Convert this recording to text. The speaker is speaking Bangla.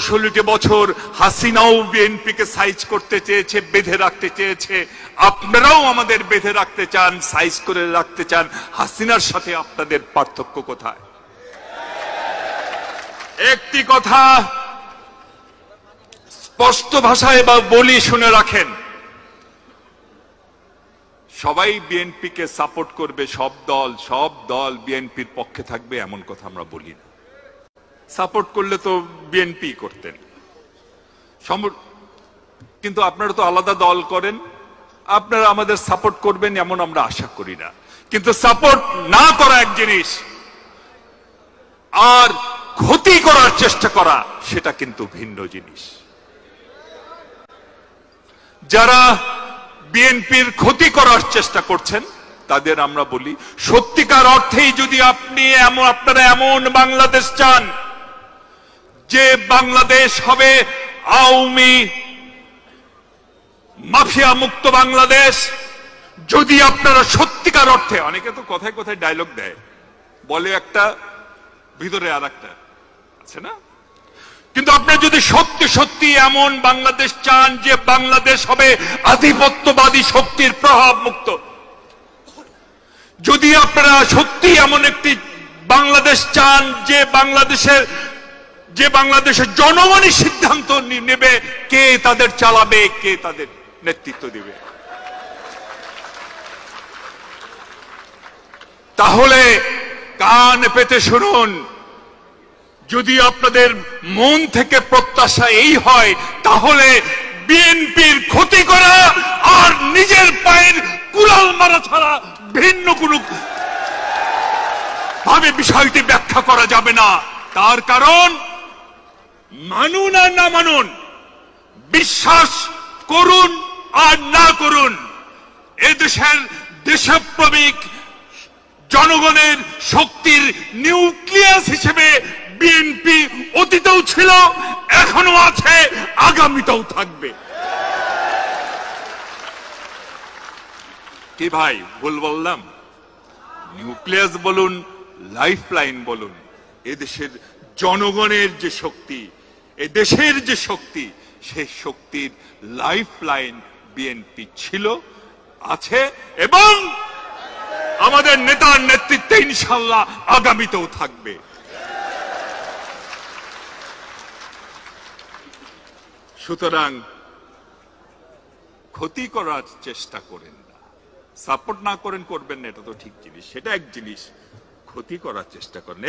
16টি বছর হাসিনাও বিএনপিকে সাইজ করতে চেয়েছে, বেঁধে রাখতে চেয়েছে। আপনারাও আমাদের বেঁধে রাখতে চান, সাইজ করে রাখতে চান। হাসিনার সাথে আপনাদের পার্থক্য কোথায়? একটি কথা স্পষ্ট ভাষায় বলি, শুনে রাখেন। সবাই বিএনপিকে সাপোর্ট করবে, সব দল বিএনপির পক্ষে থাকবে, এমন কথা আমরা বলি না। সাপোর্ট করলে তো বিএনপি করতেন, কিন্তু আপনারা তো আলাদা দল করেন, আপনারা আমাদের সাপোর্ট করবেন এমন আমরা আশা করি না। কিন্তু সাপোর্ট না করা এক জিনিস, আর ক্ষতি করার চেষ্টা করা সেটা কিন্তু ভিন্ন জিনিস। যারা বিএনপির ক্ষতি করার চেষ্টা করছেন তাদের আমরা বলি, সত্যিকার অর্থেই যদি আপনারা এমন বাংলাদেশ চান যে বাংলাদেশ হবে আওয়ামী মাফিয়া মুক্ত বাংলাদেশ, যদি আপনারা সত্যিকার অর্থে, অনেকে তো কথায় কথায় ডায়লগ দেয়, বলে একটা ভিতরে আর একটা আছে না, কিন্তু আপনারা যদি সত্যি সত্যি এমন বাংলাদেশ চান যে বাংলাদেশ হবে আধিপত্যবাদী শক্তির প্রভাব মুক্ত, যদি আপনারা সত্যি এমন একটি বাংলাদেশ চান যে বাংলাদেশের জনগণই সিদ্ধান্ত নেবে কে তাদের চালাবে, কে তাদের নেতৃত্ব দিবে, তাহলে কান পেতে শুনুন। যদি আপনাদের মন থেকে প্রত্যাশা এই হয়, তাহলে বিএনপির ক্ষতি করা আর নিজের পায়ের কুড়াল মারা ছাড়া ভিন্ন কোনো ভাবে বিষয়টি ব্যাখ্যা করা যাবে না। তার কারণ, মানুন আর না মানুন, বিশ্বাস করুন আর না করুন, এদেশের দেশপ্রেমিক জনগণের শক্তির নিউক্লিয়াস হিসেবে বিএনপি অতীতেও ছিল, এখনো আছে, আগামীতেও থাকবে। কি ভাই ভুল বললাম? নিউক্লিয়াস বলুন, লাইফ লাইন বলুন, এদেশের জনগণের যে শক্তি, এদেশের যে শক্তি, সেই শক্তির লাইফ লাইন বিএনপি ছিল, আছে এবং আমাদের নেতার নেতৃত্বে ইনশাল্লাহ আগামীতেও থাকবে। সুতরাং ক্ষতি করার চেষ্টা করেন না, সাপোর্ট না করবেন না, এটা তো ঠিক জিনিস, সেটা এক জিনিস। ক্ষতি করার চেষ্টা করেন।